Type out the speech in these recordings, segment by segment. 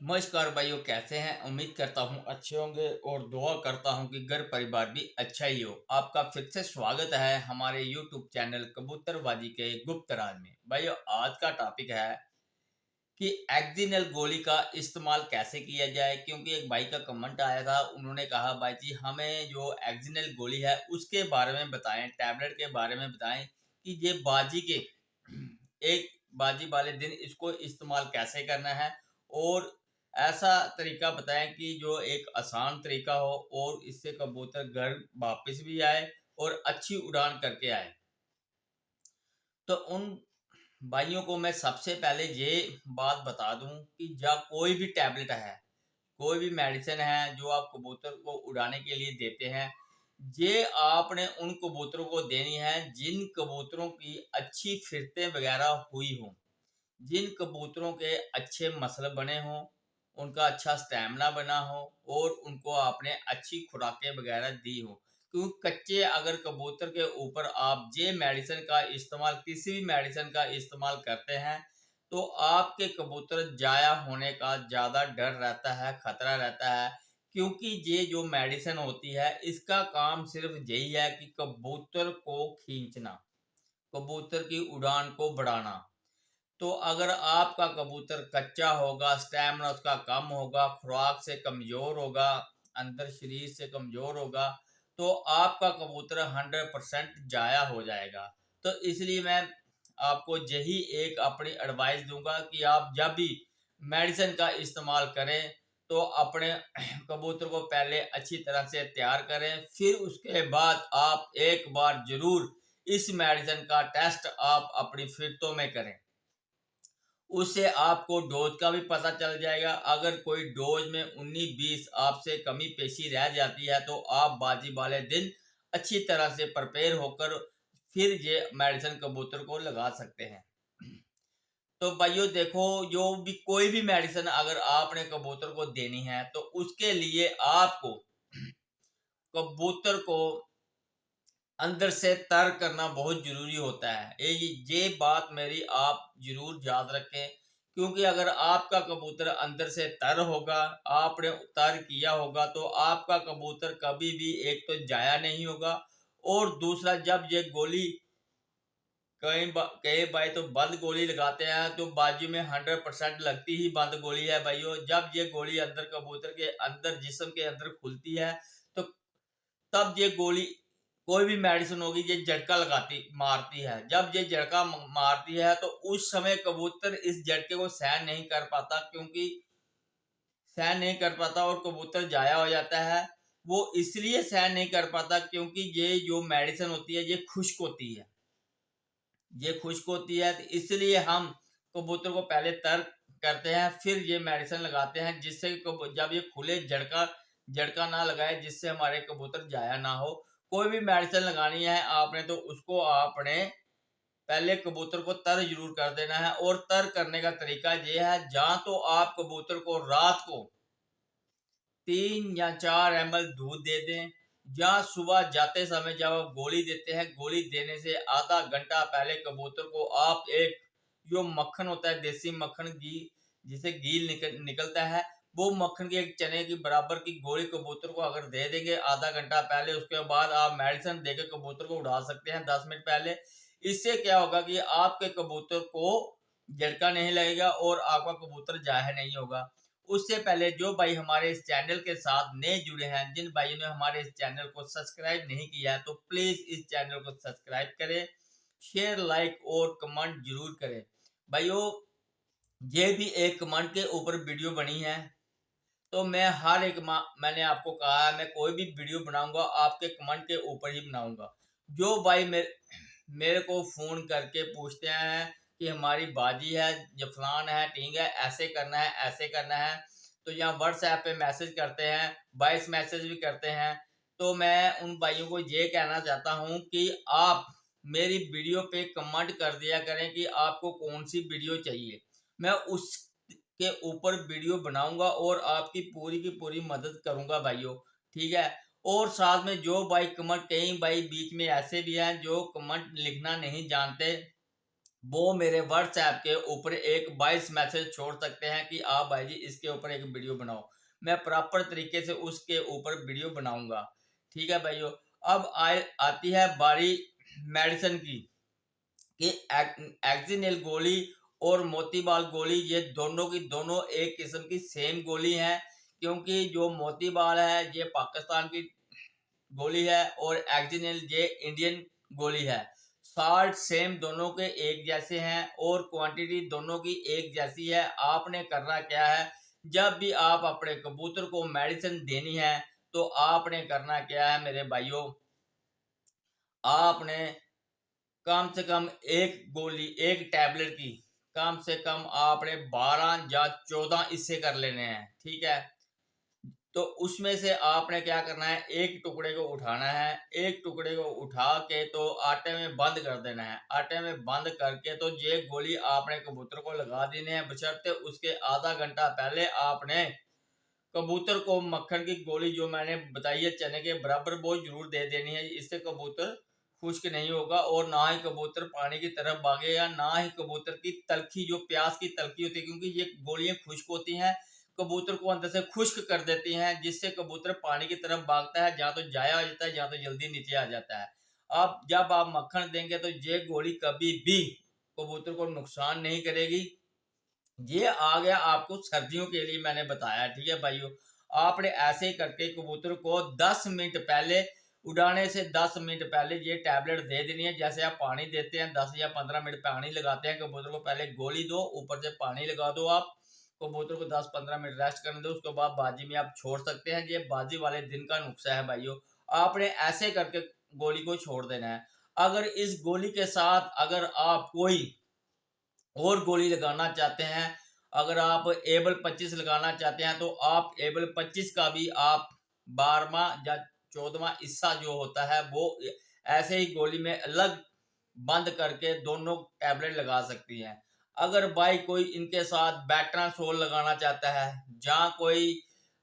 नमस्कार भाइयों, कैसे हैं। उम्मीद करता हूं अच्छे होंगे और दुआ करता हूं कि घर परिवार भी अच्छा ही हो। आपका फिर से स्वागत है हमारे YouTube चैनल कबूतरबाजी के गुप्त राज में। भाइयों, आज का टॉपिक है कि एक्सिनल गोली का इस्तेमाल कैसे किया जाए। क्योंकि एक भाई का कमेंट आया था, उन्होंने कहा भाई जी हमें जो एक्सिनल गोली है उसके बारे में बताएं, टैबलेट के बारे में बताएं कि ये बाजी के एक बाजी वाले दिन इसको इस्तेमाल कैसे करना है। और ऐसा तरीका बताएं कि जो एक आसान तरीका हो और इससे कबूतर घर वापस भी आए और अच्छी उड़ान करके आए। तो उन भाइयों को मैं सबसे पहले ये बात बता दूं कि जब कोई भी टैबलेट है, कोई भी मेडिसिन है जो आप कबूतर को उड़ाने के लिए देते हैं, ये आपने उन कबूतरों को देनी है जिन कबूतरों की अच्छी फिरतें वगैरह हुई हों, जिन कबूतरों के अच्छे मसल बने हों, उनका अच्छा स्टैमिना बना हो और उनको आपने अच्छी खुराकें वगैरह दी हो। क्योंकि कच्चे अगर कबूतर के ऊपर आप जे मेडिसिन का इस्तेमाल, किसी भी मेडिसिन का इस्तेमाल करते हैं, तो आपके कबूतर जाया होने का ज़्यादा डर रहता है, खतरा रहता है। क्योंकि ये जो मेडिसिन होती है इसका काम सिर्फ यही है कि कबूतर को खींचना, कबूतर की उड़ान को बढ़ाना। तो अगर आपका कबूतर कच्चा होगा, स्टैमिना उसका कम होगा, खुराक से कमज़ोर होगा, अंदर शरीर से कमज़ोर होगा, तो आपका कबूतर 100% जाया हो जाएगा। तो इसलिए मैं आपको यही एक अपनी एडवाइस दूंगा कि आप जब भी मेडिसिन का इस्तेमाल करें तो अपने कबूतर को पहले अच्छी तरह से तैयार करें, फिर उसके बाद आप एक बार ज़रूर इस मेडिसिन का टेस्ट आप अपनी फिरतों में करें। उससे आपको डोज का भी पता चल जाएगा। अगर कोई डोज में 19-20 आपसे कमी पेशी रह जाती है तो आप बाजी वाले दिन अच्छी तरह से प्रिपेयर होकर फिर ये मेडिसिन कबूतर को लगा सकते हैं। तो भाइयों देखो, जो भी कोई भी मेडिसिन अगर आपने कबूतर को देनी है तो उसके लिए आपको कबूतर को अंदर से तर करना बहुत जरूरी होता है। ये बात मेरी आप जरूर याद रखें। क्योंकि अगर आपका कबूतर अंदर से तर होगा, आपने तर किया होगा, तो आपका कबूतर कभी भी एक तो जाया नहीं होगा और दूसरा जब ये गोली कई भाई तो बंद गोली लगाते हैं तो बाजू में 100% लगती ही बंद गोली है। भाइयों, जब ये गोली अंदर कबूतर के अंदर जिस्म के अंदर खुलती है तो तब ये गोली, कोई भी मेडिसिन होगी, ये झटका लगाती मारती है। जब ये झटका मारती है तो उस समय कबूतर इस झटके को सहन नहीं कर पाता, क्योंकि सहन नहीं कर पाता और कबूतर जाया हो जाता है। वो इसलिए सहन नहीं कर पाता क्योंकि ये जो मेडिसिन होती है ये खुश्क होती है, ये खुश्क होती है। तो इसलिए हम कबूतर को पहले तर करते हैं, फिर ये मेडिसिन लगाते हैं, जिससे जब ये खुले झटका झटका ना लगाए, जिससे हमारे कबूतर जाया ना हो। कोई भी मेडिसिन लगानी है आपने तो उसको आपने पहले कबूतर को तर जरूर कर देना है। और तर करने का तरीका ये है, जहां तो आप कबूतर को रात को 3 या 4 ml दूध दे दें, जहाँ सुबह जाते समय जब आप गोली देते हैं, गोली देने से आधा घंटा पहले कबूतर को आप एक जो मक्खन होता है, देसी मक्खन, घी, जिसे घी निकलता है, वो मक्खन के एक चने की बराबर की गोली कबूतर को अगर दे देंगे आधा घंटा पहले, उसके बाद आप मेडिसिन देकर कबूतर को उड़ा सकते हैं 10 मिनट पहले। इससे क्या होगा कि आपके कबूतर को झटका नहीं लगेगा और आपका कबूतर जाया नहीं होगा। उससे पहले जो भाई हमारे इस चैनल के साथ नए जुड़े हैं, जिन भाइयों ने हमारे इस चैनल को सब्सक्राइब नहीं किया है, तो प्लीज इस चैनल को सब्सक्राइब करें, शेयर, लाइक और कमेंट जरूर करें। भाइयों, ये भी एक कमेंट के ऊपर वीडियो बनी है, तो मैं हर एक मैंने आपको कहा है मैं कोई भी वीडियो बनाऊंगा आपके कमेंट के ऊपर ही बनाऊंगा। जो भाई मेरे को फोन करके पूछते हैं कि हमारी बाजी है, ये फलान है, ठीक है, ऐसे करना है, ऐसे करना है, तो यहाँ व्हाट्सएप पे मैसेज करते हैं, वॉइस मैसेज भी करते हैं। तो मैं उन भाइयों को ये कहना चाहता हूँ कि आप मेरी वीडियो पे कमेंट कर दिया करें कि आपको कौन सी वीडियो चाहिए। मैं उस के ऊपर वीडियो बनाऊंगा और आपकी पूरी की पूरी मदद करूंगा भाइयों, ठीक है। और साथ में जो भाई कमेंट, कई भाई बीच में ऐसे भी हैं जो कमेंट लिखना नहीं जानते, वो मेरे व्हाट्सएप के ऊपर एक वॉइस मैसेज छोड़ सकते हैं कि आप भाई जी इसके ऊपर एक वीडियो बनाओ। मैं प्रॉपर तरीके से उसके ऊपर वीडियो बनाऊंगा। ठीक है भाइयों। अब आए आती है बारी मेडिसिन की कि एक्जिनल गोली और मोतीबाल गोली, ये दोनों की दोनों एक किस्म की सेम गोली है। क्योंकि जो मोतीबाल है ये पाकिस्तान की गोली है और एक्जिनल ये इंडियन गोली है। साल्ट सेम दोनों के एक जैसे हैं और क्वांटिटी दोनों की एक जैसी है। आपने करना क्या है, जब भी आप अपने कबूतर को मेडिसिन देनी है तो आपने करना क्या है मेरे भाइयों, आपने कम से कम एक गोली, एक टैबलेट की कम से कम आपने 12 या 14 इससे कर लेने हैं। ठीक है। तो उसमें से आपने क्या करना है, एक टुकड़े को उठाना है। एक टुकड़े को उठा के तो आटे में बंद कर देना है। आटे में बंद करके तो ये गोली आपने कबूतर को लगा देनी है, बशर्ते उसके आधा घंटा पहले आपने कबूतर को मक्खन की गोली जो मैंने बताई है चने के बराबर वो जरूर दे देनी है। इससे कबूतर खुश्क नहीं होगा और ना ही कबूतर पानी की तरफ भागेगा, ना ही कबूतर की तलखी जो प्यास की तलखी होती है, क्योंकि ये गोलियां खुश्क होती हैं, कबूतर को अंदर से खुश्क कर देती हैं, जिससे कबूतर पानी की तरफ भागता है, जहाँ तो जाया आ जाता है, जहाँ तो जल्दी नीचे आ जाता है। अब जब आप मक्खन देंगे तो ये गोली कभी भी कबूतर को नुकसान नहीं करेगी। ये आ गया आपको सर्दियों के लिए मैंने बताया। ठीक है भाइयों। आपने ऐसे ही करके कबूतर को 10 मिनट पहले, उड़ाने से 10 मिनट पहले ये टैबलेट दे देनी है। जैसे आप पानी देते हैं, 10 या 15 मिनट पानी लगाते हैं, कबूतर को पहले गोली दो, ऊपर से पानी लगा दो। आप कबूतर को 10-15 मिनट रेस्ट करने दो, उसके बाद बाजी में आप छोड़ सकते हैं। ये बाजी वाले दिन का नुस्खा है भाइयों। आपने ऐसे करके गोली को छोड़ देना है। अगर इस गोली के साथ अगर आप कोई और गोली लगाना चाहते हैं, अगर आप एबल 25 लगाना चाहते हैं तो आप एबल 25 का भी आप 12वां या 14वां हिस्सा जो होता है वो ऐसे ही गोली में अलग बंद करके दोनों टैबलेट लगा सकती हैं। अगर भाई कोई इनके साथ बैट्रासोल लगाना चाहता है, जहाँ कोई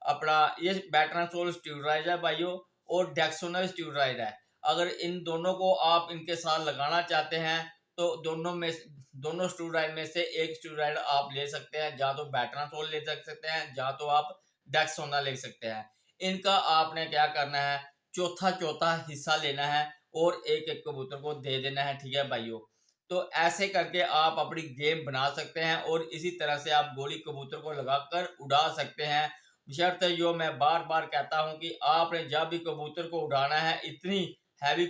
अपना ये बैट्रासोल स्टीरोइड है भाइयों और डेक्सोना स्टीरोइड है, अगर इन दोनों को आप इनके साथ लगाना चाहते हैं तो दोनों स्टीरोइड में से एक स्टीरोइड आप ले सकते हैं। जहाँ तो बैट्रासोल ले सकते हैं, जहाँ तो आप डेक्सोना ले सकते हैं। इनका आपने क्या करना है, चौथा चौथा हिस्सा लेना है और एक एक कबूतर को दे देना है। ठीक है भाइयों। तो ऐसे करके आप अपनी गेम बना सकते हैं और इसी तरह से आप गोली कबूतर को लगाकर उड़ा सकते हैं। बशर्ते जो मैं बार बार कहता हूं कि आपने जब भी कबूतर को उड़ाना है, इतनी हैवी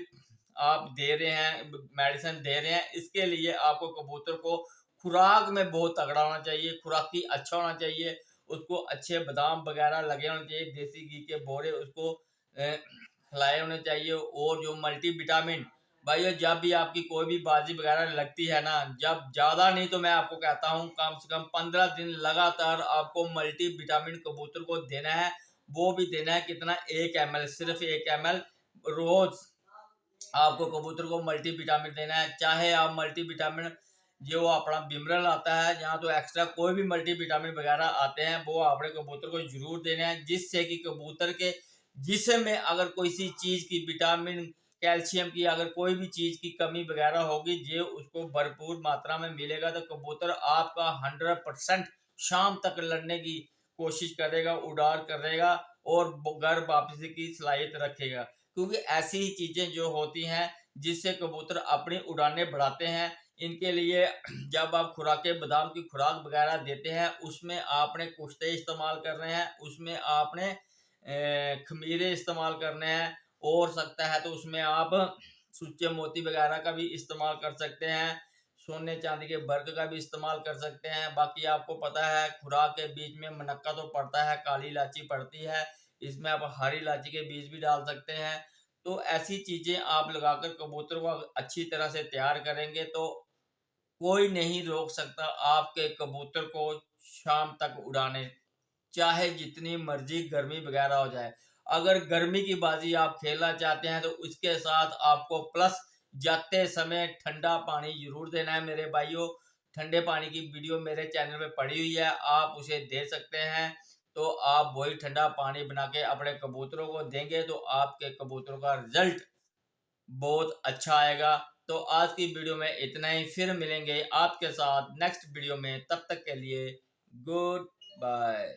आप दे रहे हैं, मेडिसिन दे रहे हैं, इसके लिए आपको कबूतर को खुराक में बहुत तगड़ा होना चाहिए, खुराकी अच्छा होना चाहिए, उसको अच्छे बादाम वगैरह लगे होने चाहिए, देसी घी के बोरे उसको खिलाए होने चाहिए। और जो मल्टी विटामिन भाई, जब भी आपकी कोई भी बाजी वगैरह लगती है ना, जब ज्यादा नहीं तो मैं आपको कहता हूँ कम से कम 15 दिन लगातार आपको मल्टी विटामिन कबूतर को देना है। वो भी देना है कितना, 1 ml, सिर्फ 1 ml रोज आपको कबूतर को मल्टी विटामिन देना है। चाहे आप मल्टी विटामिन जो अपना बिमरल आता है, जहाँ तो एक्स्ट्रा कोई भी मल्टी विटामिन वगैरह आते हैं, वो आपने कबूतर को जरूर देने हैं, जिससे कि कबूतर के जिस्म में अगर कोई सी चीज की विटामिन, कैल्शियम की अगर कोई भी चीज की कमी वगैरह होगी, जो उसको भरपूर मात्रा में मिलेगा तो कबूतर आपका 100% शाम तक लड़ने की कोशिश करेगा, उड़ार करेगा और घर वापसी की सलाहियत रखेगा। क्योंकि ऐसी ही चीजें जो होती हैं जिससे कबूतर अपनी उड़ानें बढ़ाते हैं। इनके लिए जब आप खुराकें, बादाम की खुराक वगैरह देते हैं, उसमें आपने कुश्ते इस्तेमाल करने हैं, उसमें आपने खमीरे इस्तेमाल करने हैं, और सकता है तो उसमें आप सुच्चे मोती वगैरह का भी इस्तेमाल कर सकते हैं, सोने चांदी के वर्क का भी इस्तेमाल कर सकते हैं। बाकी आपको पता है खुराक के बीच में मुनक्का तो पड़ता है, काली इलायची पड़ती है, इसमें आप हरी इलायची के बीज भी डाल सकते हैं। तो ऐसी चीजें आप लगाकर कबूतर को अच्छी तरह से तैयार करेंगे तो कोई नहीं रोक सकता आपके कबूतर को शाम तक उड़ाने, चाहे जितनी मर्जी गर्मी वगैरह हो जाए। अगर गर्मी की बाजी आप खेलना चाहते हैं तो उसके साथ आपको प्लस जाते समय ठंडा पानी जरूर देना है मेरे भाइयों। ठंडे पानी की वीडियो मेरे चैनल पे पड़ी हुई है, आप उसे दे सकते हैं। तो आप वही ठंडा पानी बना के अपने कबूतरों को देंगे तो आपके कबूतरों का रिजल्ट बहुत अच्छा आएगा। तो आज की वीडियो में इतना ही, फिर मिलेंगे आपके साथ नेक्स्ट वीडियो में, तब तक के लिए गुड बाय।